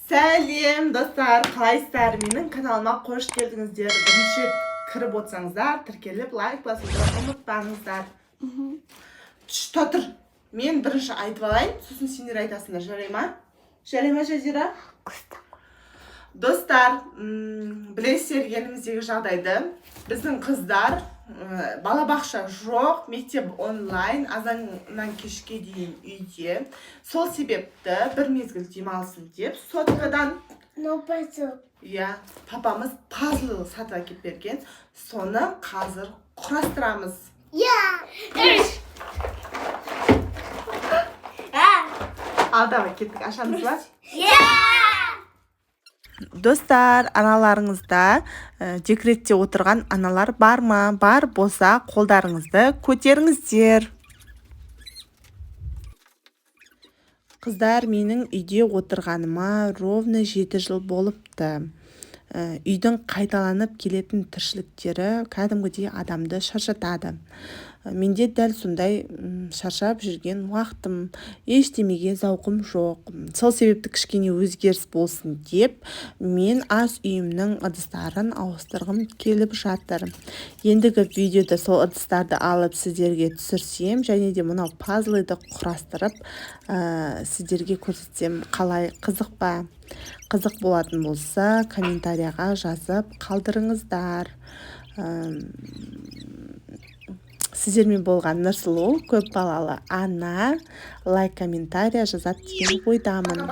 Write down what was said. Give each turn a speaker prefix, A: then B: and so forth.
A: Сәлем достар, қалайсыздар? Менің каналыма қош келдіңіздер. Бірінші рет кіріп отырсаңыздар, тіркеліп лайк басуды ұмытпаңыздар. Тұр. Мен бірінші айтып алайын, сосын сендер айтасыңдар, жарай ма? Жарай ма, Жазира? Достар, білесіздер еліміздегі жағдайды. Біздің қыздар балабақша жоқ, мектеп онлайн, азаннан кешке дейін үйде. Сол себепті бір мезгіл демалсын деп соткадан папамыз пазл сатып әкеліп берген. Соны қазір құрастырамыз. Ал давай кеттік, ашамыз ба? Достар, аналарыңызда декретте отырған аналар бар ма? Бар болса, қолдарыңызды көтеріңіздер. Қыздар, менің үйде отырғаныма ровно 7 жыл болыпты. Үйдің қайталанып келетін тіршіліктері кәдімгідей адамды шаршатады. Менде дәл сондай шаршап жүрген уақытым, ештемеге зауқым жоқ. Сол себепті кішкене өзгеріс болсын деп, мен ас үйімнің ыдыстарын ауыстырғым келіп жатыр. Ендігі видеода сол ыдыстарды алып сіздерге түсірсем, және де мынау пазлды құрастырып сіздерге көрсетсем, қалай, қызық па? Қызық болатын болса, комментарияға жазып қалдырыңыздар. Сіздермен болған Нұрсұлу, көп балалы ана, лайк, комментария жазады деген ойдамын.